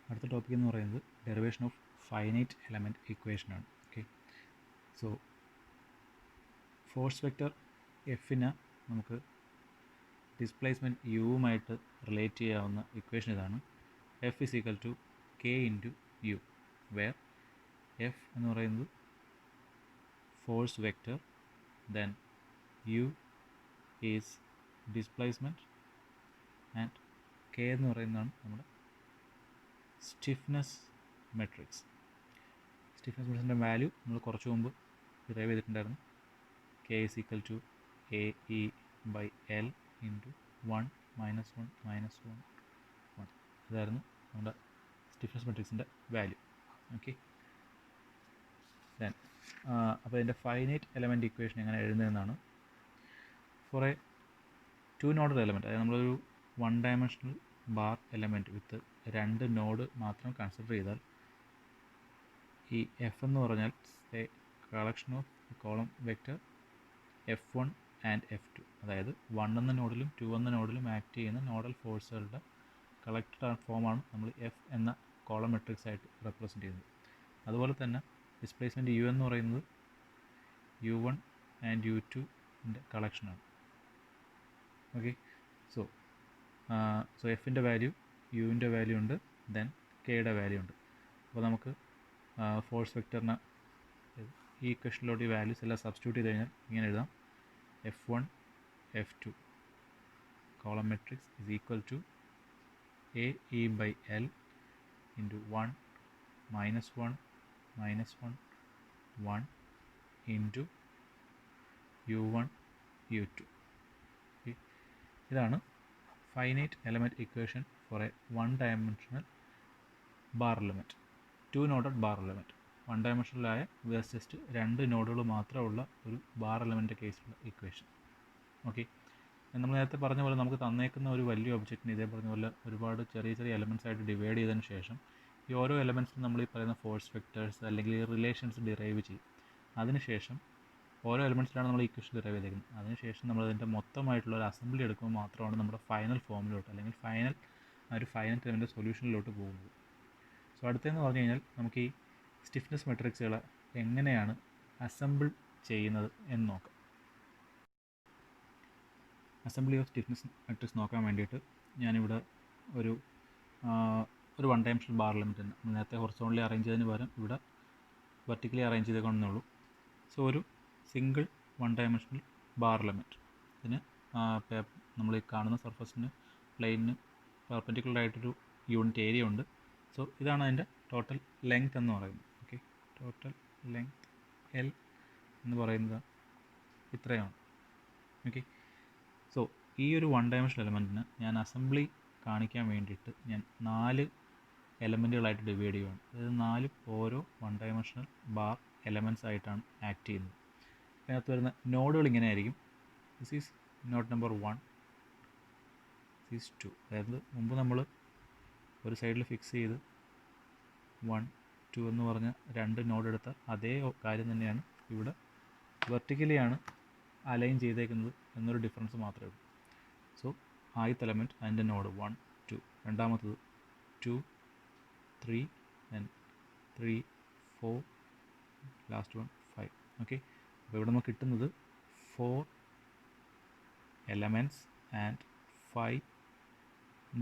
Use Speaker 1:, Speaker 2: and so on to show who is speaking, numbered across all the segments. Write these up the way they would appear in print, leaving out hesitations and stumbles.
Speaker 1: അടുത്ത ടോപ്പിക് എന്ന് പറയുന്നത് derivation of finite element equation ആണ്. ഓക്കെ, സോ ഫോഴ്സ് വെക്റ്റർ എഫിന് നമുക്ക് ഡിസ്പ്ലേസ്മെൻറ്റ് യുവുമായിട്ട് റിലേറ്റ് ചെയ്യാവുന്ന ഇക്വേഷൻ ഇതാണ്. F is equal to K into U, where F എന്ന് പറയുന്നത് force vector, then U is displacement and K എന്ന് പറയുന്നതാണ് നമ്മുടെ സ്റ്റിഫ്നെസ് മെട്രിക്സ്. സ്റ്റിഫ്നെസ് മെട്രിക്സിൻ്റെ വാല്യൂ നമ്മൾ കുറച്ച് മുമ്പ് ഡിറൈവ് ചെയ്തിട്ടുണ്ടായിരുന്നു. K is equal to A E by L into 1 minus 1 minus 1 1 ഇതായിരുന്നു നമ്മുടെ സ്റ്റിഫ്നെസ് മെട്രിക്സിൻ്റെ വാല്യൂ. ഓക്കെ, ദെൻ അപ്പോൾ ഇതിൻ്റെ ഫൈനൈറ്റ് എലമെൻറ്റ് ഇക്വേഷൻ എങ്ങനെ എഴുതുന്നതെന്നാണ്. ഫോർ എ 2 നോഡൽ എലമെൻറ്റ്, അതായത് നമ്മളൊരു 1 ഡയമെൻഷണൽ ബാർ എലമെൻറ്റ് വിത്ത് 2 നോഡ് മാത്രം കൺസിഡർ ചെയ്താൽ ഈ എഫ് എന്ന് പറഞ്ഞാൽ A collection of column vector F1 and F2, അതായത് 1 എന്ന നോഡിലും 2 എന്ന നോഡിലും ആക്ട് ചെയ്യുന്ന നോഡൽ ഫോഴ്സുകളുടെ കളക്റ്റഡ് ഫോമാണ് നമ്മൾ എഫ് എന്ന കോളം മെട്രിക്സ് ആയിട്ട് റെപ്രസെൻറ്റ് ചെയ്യുന്നത്. അതുപോലെ തന്നെ ഡിസ്പ്ലേസ്മെൻറ്റ് യു എന്ന് പറയുന്നത് U1 ആൻഡ് U2ൻ്റെ കളക്ഷനാണ്. ഓക്കെ, സോ എഫിൻ്റെ വാല്യൂ, യുവിൻ്റെ വാല്യൂ ഉണ്ട്, ദെൻ കെയുടെ വാല്യൂ ഉണ്ട്. അപ്പോൾ നമുക്ക് ഫോഴ്സ് വെക്റ്ററിന് ഈ ഇക്വേഷനിലോട്ട് ഈ വാല്യൂസ് എല്ലാം സബ്സ്റ്റിറ്റ്യൂട്ട് ചെയ്ത് കഴിഞ്ഞാൽ ഇങ്ങനെ എഴുതാം: F1 F2 column matrix is equal to AE by L into 1 minus 1 minus 1 1 into U1 U2. Okay, ഇതാണ് finite element equation for a 1 dimensional bar element, 2 noded bar element. 1 ഡയമെൻഷനിലായ just 2 നോഡുകൾ മാത്രമുള്ള ഒരു ബാർ എലമെൻറ്റ് കേസിലുള്ള equation. Okay, നമ്മൾ നേരത്തെ പറഞ്ഞ പോലെ നമുക്ക് തന്നേക്കുന്ന ഒരു വലിയ ഒബ്ജക്റ്റിന് ഇതേ പറഞ്ഞ പോലെ ഒരുപാട് ചെറിയ ചെറിയ എലമെൻറ്റ്സ് ആയിട്ട് ഡിവൈഡ് ചെയ്തതിന് ശേഷം ഈ ഓരോ എലമെൻറ്റ്സും നമ്മൾ ഈ പറയുന്ന ഫോഴ്സ് വെക്റ്റേഴ്സ് അല്ലെങ്കിൽ റിലേഷൻസ് ഡിറൈവ് ചെയ്യും. അതിനുശേഷം ഓരോ എലമെൻറ്റ്സിലാണ് നമ്മൾ ഇക്വേഷൻ ഡിറൈവ് ചെയ്തേക്കുന്നത്. അതിനുശേഷം നമ്മൾ അതിൻ്റെ മൊത്തമായിട്ടുള്ള ഒരു അസംബ്ലി എടുക്കുമ്പോൾ മാത്രമാണ് നമ്മുടെ ഫൈനൽ ഫോമിലോട്ട് അല്ലെങ്കിൽ ഒരു ഫൈനൽ എലമെൻറ്റ് സൊല്യൂഷനിലോട്ട് പോകുന്നത്. സോ അടുത്തതെന്ന് പറഞ്ഞു കഴിഞ്ഞാൽ നമുക്ക് ഈ സ്റ്റിഫ്നെസ് മെട്രിക്സുകൾ എങ്ങനെയാണ് അസംബിൾ ചെയ്യുന്നത് എന്ന് നോക്കാം. അസംബ്ലി ഓഫ് സ്റ്റിഫ്നെസ് മെട്രിക്സ് നോക്കാൻ വേണ്ടിയിട്ട് ഞാനിവിടെ ഒരു 1 ഡയമെൻഷണൽ ബാർ എലമെൻറ്റ് തന്നെ നേരത്തെ ഹൊറിസോണ്ടലി അറേഞ്ച് ചെയ്തതിന് പകരം ഇവിടെ വെർട്ടിക്കലി അറേഞ്ച് ചെയ്തേക്കണമെന്നേ ഉള്ളൂ. സോ ഒരു സിംഗിൾ 1 ഡയമെൻഷണൽ ബാർ എലമെൻറ്റ്, ഇതിന് നമ്മൾ ഈ കാണുന്ന സർഫസിന് പ്ലെയിനിന് പെർപെൻഡിക്കുലർ ആയിട്ടൊരു യൂണിറ്റ് ഏരിയ ഉണ്ട്. സോ ഇതാണ് അതിൻ്റെ ടോട്ടൽ ലെങ്ത് എന്ന് പറയുന്നത്. ഓക്കെ, ടോട്ടൽ ലെങ്ത് എൽ എന്ന് പറയുന്നത് ഇത്രയാണ്. ഓക്കെ, സോ ഈ ഒരു 1 ഡയമെൻഷണൽ എലമെൻറ്റിന് ഞാൻ അസംബ്ലി കാണിക്കാൻ വേണ്ടിയിട്ട് ഞാൻ 4 എലമെൻറ്റുകളായിട്ട് ഡിവൈഡ് ചെയ്യുകയാണ്. അതായത് 4 ഓരോ 1 ഡയമെൻഷണൽ ബാർ എലമെൻറ്റ്സ് ആയിട്ടാണ് ആക്ട് ചെയ്യുന്നത്. അതിനകത്ത് വരുന്ന നോഡുകൾ ഇങ്ങനെ ആയിരിക്കും. This is node number 1, this is 2. അതായത് മുമ്പ് നമ്മൾ ഒരു സൈഡിൽ ഫിക്സ് ചെയ്ത് 1 2 എന്ന് പറഞ്ഞ 2 നോഡ് എടുത്ത അതേ കാര്യം തന്നെയാണ് ഇവിടെ വെർട്ടിക്കലിയാണ് അലൈൻ ചെയ്തേക്കുന്നത് എന്നൊരു ഡിഫറൻസ് മാത്രമേ ഉള്ളൂ. സോ ആദ്യത്തെ എലമെൻറ്റ് അതിൻ്റെ നോഡ് 1 2, രണ്ടാമത്തത് 2 3, then 3 4, ലാസ്റ്റ് വൺ 5. ഓക്കെ, അപ്പോൾ ഇവിടെ നമുക്ക് കിട്ടുന്നത് 4 എലമെൻറ്റ്സ് ആൻഡ് 5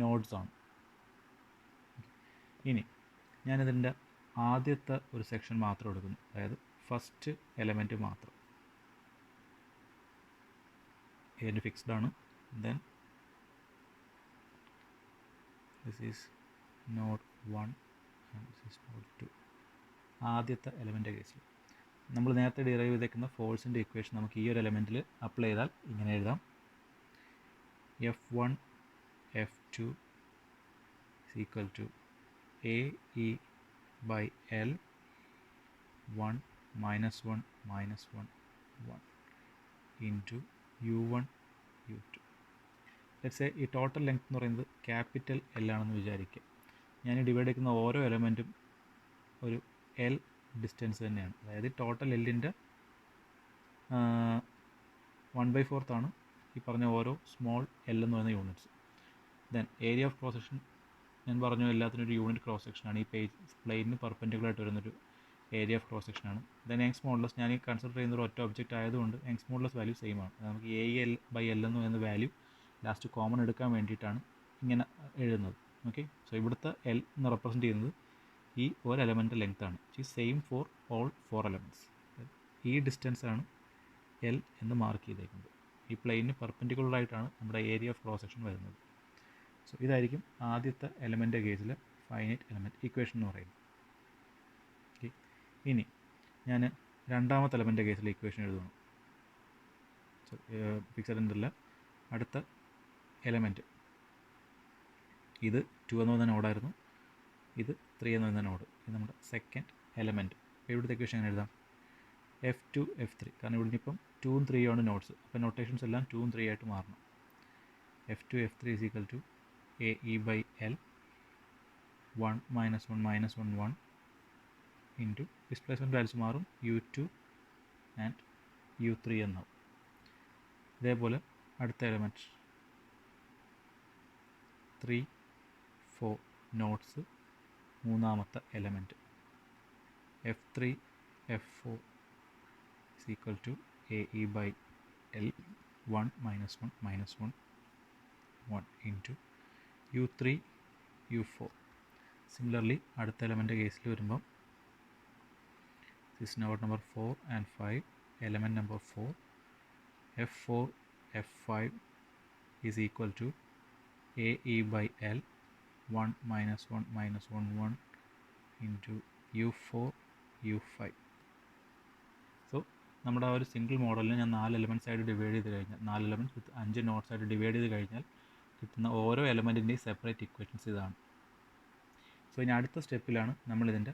Speaker 1: നോഡ്സ് ആണ്. ഇനി ഞാനിതിൻ്റെ ആദ്യത്തെ ഒരു സെക്ഷൻ മാത്രം എടുക്കുന്നു, അതായത് ഫസ്റ്റ് എലമെൻറ്റ് മാത്രം. ഇതിൻ്റെ ഫിക്സ്ഡ് ആണ്. Then this is node 1 and this is node 2. ആദ്യത്തെ എലമെൻറ്റ് കേസിൽ നമ്മൾ നേരത്തെ ഡിറൈവ് ചെയ്തേക്കുന്ന ഫോഴ്സിൻ്റെ ഇക്വേഷൻ നമുക്ക് ഈ ഒരു എലമെൻറ്റിൽ അപ്ലൈ ചെയ്താൽ ഇങ്ങനെ എഴുതാം: F1 F2 is equal to AE by L 1 minus 1 minus 1 1 into U1 U2. Let's say ഈ ടോട്ടൽ ലെങ്ത് എന്ന് പറയുന്നത് ക്യാപിറ്റൽ L ആണെന്ന് വിചാരിക്കുക. ഞാൻ ഡിവൈഡ് ചെയ്യുന്ന ഓരോ എലമെൻറ്റും ഒരു L ഡിസ്റ്റൻസ് തന്നെയാണ്. അതായത് ടോട്ടൽ എല്ലിൻ്റെ 1/4 ആണ് ഈ പറഞ്ഞ ഓരോ സ്മോൾ L എന്ന് പറയുന്ന units. Then area of cross section ഞാൻ പറഞ്ഞു എല്ലാത്തിനും ഒരു യൂണിറ്റ് ക്രോസ് സെക്ഷനാണ്. ഈ പ്ലെയിനിന് പെർപെൻഡിക്കുലർ ആയിട്ട് വരുന്നൊരു ഏരിയ ഓഫ് ക്രോസ് സെക്ഷനാണ്. ദെൻ യങ്സ് മോഡുലസ് ഞാൻ ഈ കൺസിഡർ ചെയ്യുന്ന ഒരു ഒറ്റ ഒബ്ജക്റ്റ് ആയതുകൊണ്ട് യങ്സ് മോഡുലസ് വാല്യൂ സെയിം ആണ്. നമുക്ക് A/L എന്ന് പറയുന്ന വാല്യൂ ലാസ്റ്റ് കോമൺ എടുക്കാൻ വേണ്ടിയിട്ടാണ് ഇങ്ങനെ എഴുതുന്നത്. ഓക്കെ, സോ ഇവിടുത്തെ L എന്ന് റെപ്രസെൻറ്റ് ചെയ്യുന്നത് ഈ ഒരു എലമെൻ്റ് ലെങ്ത് ആണ്. Same for all 4 elements. ഈ ഡിസ്റ്റൻസ് ആണ് L എന്ന് മാർക്ക് ചെയ്തേക്കുന്നത്. ഈ പ്ലെയിനിന് പെർപെൻഡിക്കുലർ ആയിട്ടാണ് നമ്മുടെ ഏരിയ ഓഫ് ക്രോസ് സെക്ഷൻ വരുന്നത്. സോ ഇതായിരിക്കും ആദ്യത്തെ എലമെൻ്റ് കേസിൽ ഫൈനൈറ്റ് എലമെൻറ്റ് ഇക്വേഷൻ എന്ന് പറയുന്നത്. ഓക്കെ, ഇനി ഞാൻ രണ്ടാമത്തെ എലമെൻ്റ് കേസിൽ ഇക്വേഷൻ എഴുതുന്നു. സോ ഫിക്സഡ് ഇൻ്റർവെൽ അടുത്ത എലമെൻറ്റ് ഇത് 2 എന്ന് പറയുന്ന നോഡായിരുന്നു, ഇത് 3 എന്ന് പറയുന്ന നോഡ്. ഇത് നമ്മുടെ സെക്കൻഡ് എലമെൻറ്റ്. അപ്പോൾ ഇവിടുത്തെ ഇക്വേഷൻ എങ്ങനെ എഴുതാം? F2 F3, കാരണം ഇവിടെ ഇപ്പം 2ഉം 3ഉം ആണ് നോട്ട്സ്, അപ്പോൾ നൊട്ടേഷൻസ് എല്ലാം 2ഉം 3 ആയിട്ട് മാറണം. F2 F3 is equal to AE/L 1 minus 1 minus 1 1 into displacement values മാറും U2 ആൻഡ് U3 എന്നാവും. ഇതേപോലെ അടുത്ത എലമെൻറ്റ് 3 4 നോട്ട്സ് മൂന്നാമത്തെ element F3 F4 is equal to AE/L 1 minus 1 minus 1 1 into U3 U4. Similarly അടുത്ത എലമെൻ്റ് കേസിൽ വരുമ്പം this node number 4 and 5 element number 4 F4 F5 is equal to AE/L 1 minus 1 minus 1 1 into U4 U5. So നമ്മുടെ ആ ഒരു single മോഡലിനെ ഞാൻ 4 elements ആയിട്ട് divide ചെയ്ത് കഴിഞ്ഞാൽ 4 എലമെൻറ്റ്സ് വിത്ത് 5 നോട്ട്സ് ആയിട്ട് ഡിവൈഡ് ചെയ്ത് കഴിഞ്ഞാൽ കിട്ടുന്ന ഓരോ എലമെൻറ്റിൻ്റെയും സെപ്പറേറ്റ് ഇക്വേഷൻസ് ഇതാണ്. സോ ഇനി അടുത്ത സ്റ്റെപ്പിലാണ് നമ്മളിതിൻ്റെ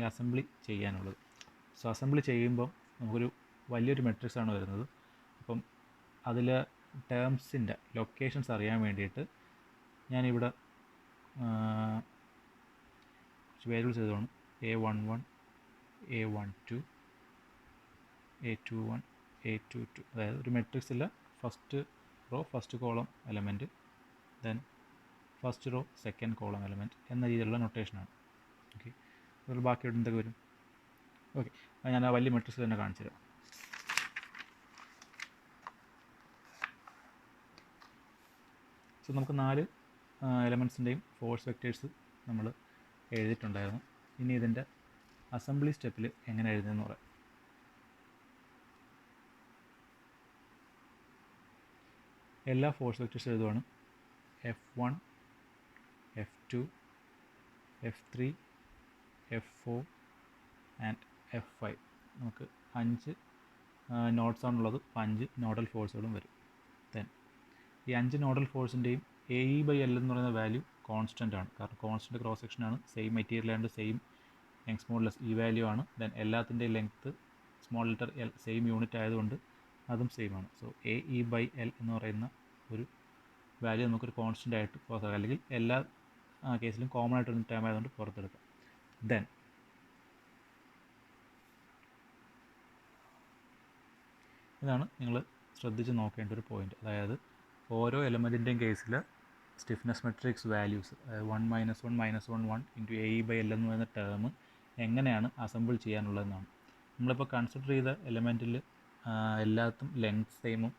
Speaker 1: അസംബ്ലി ചെയ്യാനുള്ളത്. സോ അസംബ്ലി ചെയ്യുമ്പോൾ നമുക്കൊരു വലിയൊരു മെട്രിക്സ് ആണ് വരുന്നത്. അപ്പം അതിൽ ടേംസിൻ്റെ ലൊക്കേഷൻസ് അറിയാൻ വേണ്ടിയിട്ട് ഞാനിവിടെ വേരിയബിൾസ് ചെയ്തതാണ്. A11 A12 A21 A22, അതായത് ഒരു മെട്രിക്സിൽ first row first column element, then first row second column element എന്ന രീതിയിലുള്ള നൊട്ടേഷനാണ്. ഓക്കെ, അതിൽ ബാക്കി ഇവിടെ എന്തൊക്കെ വരും? ഓക്കെ, അത് ഞാൻ ആ വലിയ മെട്രിക്സ് തന്നെ കാണിച്ചു തരാം. സോ നമുക്ക് 4 എലമെൻറ്റ്സിൻ്റെയും ഫോഴ്സ് വെക്റ്റേഴ്സ് നമ്മൾ എഴുതിയിട്ടുണ്ടായിരുന്നു. ഇനി ഇതിൻ്റെ അസംബ്ലി സ്റ്റെപ്പിൽ എങ്ങനെ എഴുതുന്നതെന്ന് പറയാം. എല്ലാ force vectors എഴുതുവാണ്. F1 F2 F3 F4 and F5. നമുക്ക് 5 നോട്ട്സ് ആണുള്ളത്, 5 നോഡൽ ഫോഴ്സുകളും വരും. ദെൻ ഈ 5 നോഡൽ ഫോഴ്സിൻ്റെയും AE/L എന്ന് പറയുന്ന വാല്യൂ കോൺസ്റ്റൻ്റ് ആണ്, കാരണം കോൺസ്റ്റൻ്റ് ക്രോസ് സെക്ഷനാണ്, same material and same Young's modulus ഈ വാല്യൂ ആണ്. ദെൻ എല്ലാത്തിൻ്റെയും length small letter L same unit ആയതുകൊണ്ട് അതും സെയിം ആണ്. സോ AE/L എന്ന് പറയുന്ന ഒരു വാല്യൂ നമുക്കൊരു കോൺസ്റ്റൻ്റ് ആയിട്ട് പുറത്തെടുക്കാം, അല്ലെങ്കിൽ എല്ലാ കേസിലും കോമൺ ആയിട്ട് വരുന്ന ടേം ആയതുകൊണ്ട് പുറത്തെടുക്കാം. ദെൻ ഇതാണ് നിങ്ങൾ ശ്രദ്ധിച്ച് നോക്കേണ്ട ഒരു പോയിൻ്റ്, അതായത് ഓരോ എലമെൻറ്റിൻ്റെയും കേസിൽ stiffness matrix values 1 minus 1 minus 1 1 into AE/L എന്ന് പറയുന്ന ടേം എങ്ങനെയാണ് അസംബിൾ ചെയ്യാനുള്ളതെന്നാണ്. നമ്മളിപ്പോൾ കൺസിഡർ ചെയ്ത എലമെൻറ്റിൽ എല്ലാത്തും ലെങ്ത് സെയിമും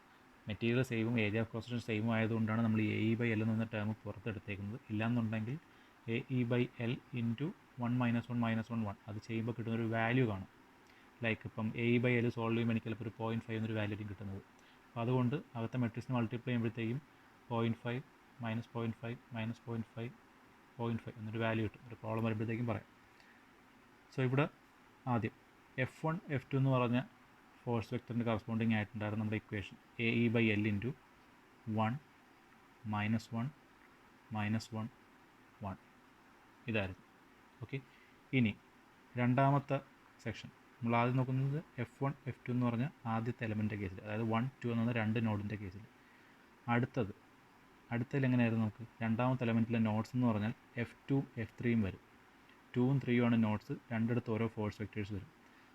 Speaker 1: മെറ്റീരിയൽ സെയിമും ഏരിയ ഓഫ് ക്രോസ് സെക്ഷൻ സെയിമും ആയതുകൊണ്ടാണ് നമ്മൾ AE/L എന്ന് പറയുന്ന ടേം പുറത്തെടുത്തേക്കുന്നത്. ഇല്ലാന്നുണ്ടെങ്കിൽ AE/L into 1 minus 1 minus 1 1 അത് ചെയ്യുമ്പോൾ കിട്ടുന്നൊരു വാല്യൂ കാണും. ലൈക്ക് ഇപ്പം AE/L സോൾവ് ചെയ്യുമ്പോൾ എനിക്കപ്പോൾ ഒരു 0.5 എന്നൊരു വാല്യൂ ആയിരിക്കും കിട്ടുന്നത്. അപ്പോൾ അതുകൊണ്ട് അകത്തെ മെട്രിക്സിന് മൾട്ടിപ്ലൈ ചെയ്യുമ്പോഴത്തേക്കും 0.5 മൈനസ് 0.5 മൈനസ് 0.5 0.5 എന്നൊരു വാല്യൂ കിട്ടും. ഒരു പ്രോബ്ലം വരുമ്പോഴത്തേക്കും പറയാം. സോ ഇവിടെ ആദ്യം F1 F2 എന്ന് പറഞ്ഞ ഫോഴ്സ് വെക്ടറിൻ്റെ കറസ്പോണ്ടിങ് ആയിട്ടുണ്ടായിരുന്നു നമ്മുടെ equation AE/L into 1 minus 1 minus 1 1 ഇതായിരുന്നു. ഓക്കെ, ഇനി രണ്ടാമത്തെ സെക്ഷൻ നമ്മൾ ആദ്യം നോക്കുന്നത് F1 F2 എന്ന് പറഞ്ഞ ആദ്യത്തെ എലമെൻറ്റിൻ്റെ കേസിൽ, അതായത് 1 2 എന്ന് പറഞ്ഞ 2 നോഡിൻ്റെ കേസിൽ. അടുത്തതിൽ എങ്ങനെയായിരുന്നു? നമുക്ക് രണ്ടാമത്തെ എലമെൻറ്റിലെ നോട്ട്സ് എന്ന് പറഞ്ഞാൽ F2 F3യും വരും. 2ഉം 3ഉം ആണ് നോട്ട്സ്, രണ്ടിടത്ത് ഓരോ ഫോഴ്സ് വെക്റ്റേഴ്സ് വരും.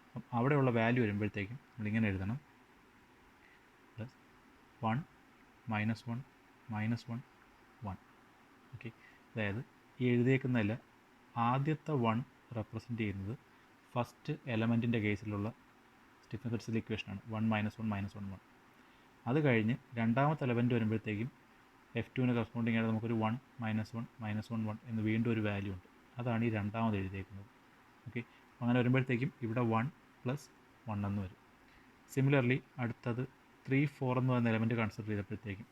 Speaker 1: അപ്പം അവിടെയുള്ള വാല്യൂ വരുമ്പോഴത്തേക്കും നമ്മളിങ്ങനെ എഴുതണം, +1 -1 -1 1. ഓക്കെ, അതായത് ഈ എഴുതിയേക്കുന്നതിൽ ആദ്യത്തെ 1 റെപ്രസെൻറ്റ് ചെയ്യുന്നത് ഫസ്റ്റ് എലമെൻറ്റിൻ്റെ കേസിലുള്ള സ്റ്റിഫ്നെസ് മെട്രിക്സിലെ ഇക്വേഷനാണ് 1 -1 -1 1. അത് കഴിഞ്ഞ് രണ്ടാമത്തെ എലമെൻറ്റ് വരുമ്പോഴത്തേക്കും F2ന് കറസ്പോണ്ടിങ് ആയിട്ട് നമുക്കൊരു 1 -1 -1 1 എന്ന് വീണ്ടും ഒരു വാല്യൂ ഉണ്ട്. അതാണ് ഈ രണ്ടാമത് എഴുതിയേക്കുന്നത്. ഓക്കെ, അങ്ങനെ വരുമ്പോഴത്തേക്കും ഇവിടെ 1 + 1 എന്ന് വരും. സിമിലർലി അടുത്തത് 3 4 എന്ന് പറയുന്ന എലമെൻറ്റ് കൺസിഡർ ചെയ്തപ്പോഴത്തേക്കും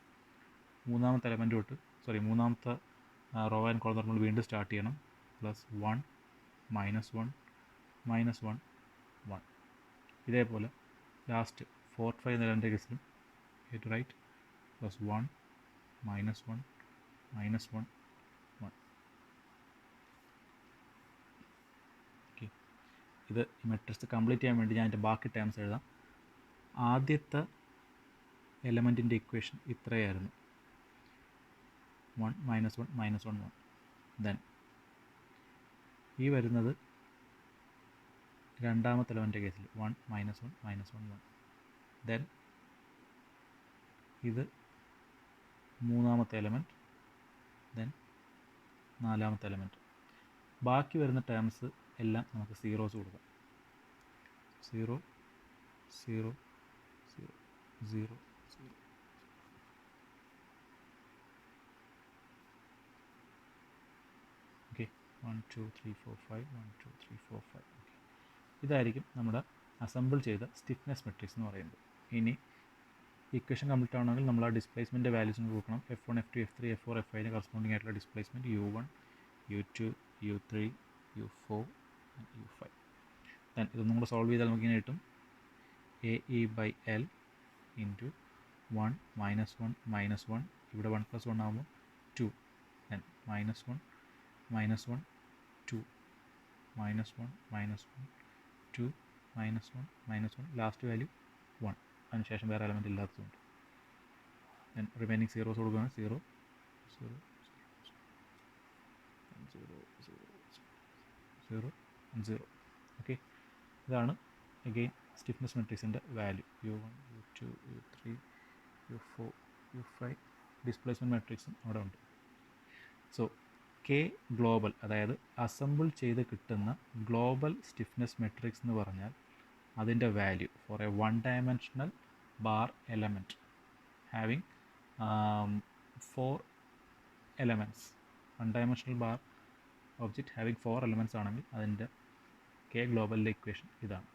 Speaker 1: മൂന്നാമത്തെ റോ ആൻഡ് കോളം നമ്മൾ വീണ്ടും സ്റ്റാർട്ട് ചെയ്യണം. +1 -1 -1 1. ഇതേപോലെ ലാസ്റ്റ് 4 5 എന്ന എലമെൻറ്റ് കേസിലും റൈറ്റ് +1 -1 -1 1. ഓക്കെ, ഇത് ഈ മെട്രിക്സ് കംപ്ലീറ്റ് ചെയ്യാൻ വേണ്ടി ഞാൻ അതിൻ്റെ ബാക്കി ടേംസ് എഴുതാം. ആദ്യത്തെ എലമെൻറ്റിൻ്റെ ഇക്വേഷൻ ഇത്രയായിരുന്നു, 1 -1 -1 1. ദെൻ ഈ വരുന്നത് രണ്ടാമത്തെ എലമെൻറ്റ് കേസിൽ 1 -1 -1 1. ദെൻ ഇത് മൂന്നാമത്തെ എലമെൻറ്റ്, ദെൻ നാലാമത്തെ എലമെൻറ്റ്. ബാക്കി വരുന്ന ടേംസ് എല്ലാം നമുക്ക് സീറോസ് കൊടുക്കാം. 0 0 0 0 0. ഓക്കെ, 1 2 3 4 5 1 2 3 4 5. ഓക്കെ, ഇതായിരിക്കും നമ്മുടെ അസംബിൾ ചെയ്ത സ്റ്റിഫ്നെസ് മെട്രിക്സ് എന്ന് പറയുന്നത്. ഇനി ഇക്വേഷൻ കംപ്ലീറ്റ് ആവണമെങ്കിൽ നമ്മൾ ആ ഡിസ്പ്ലേസ്മെൻറ്റ് വാല്യൂസിന് കൊടുക്കണം. F1 F2 F3 F4 F5ന് കറസ്പോണ്ടിങ് ആയിട്ടുള്ള displacement U1 U2 U3 U4 U5. Then ഇതൊന്നും കൂടെ സോൾവ് ചെയ്താൽ നമുക്ക് ഇങ്ങനെ കിട്ടും, AE/L ഇൻറ്റു 1 -1 -1. ഇവിടെ 1 + 1 ആകുമ്പോൾ 2. Then -1 -1 2 -1 -1 2 -1 -1 last value 1. അതിനുശേഷം വേറെ എലമെൻറ്റ് ഇല്ലാത്തതുകൊണ്ട് ദെൻ റിമൈനിങ് സീറോസ് കൊടുക്കുകയാണ്. 0 0 0 0 0. ഓക്കെ, ഇതാണ് അഗെയിൻ സ്റ്റിഫ്നെസ് മെട്രിക്സിൻ്റെ value U1 U2 U3 U4 U5. Displacement മെട്രിക്സും അവിടെ ഉണ്ട്. സോ കെ ഗ്ലോബൽ, അതായത് അസംബിൾ ചെയ്ത് കിട്ടുന്ന ഗ്ലോബൽ സ്റ്റിഫ്നെസ് മെട്രിക്സ് എന്ന് പറഞ്ഞാൽ അതിൻ്റെ value for a 1 dimensional bar element having 4 elements, 1 dimensional bar object having 4 elements ആണെങ്കിൽ അതിൻ്റെ കെ ഗ്ലോബലിൻ്റെ ഇക്വേഷൻ ഇതാണ്.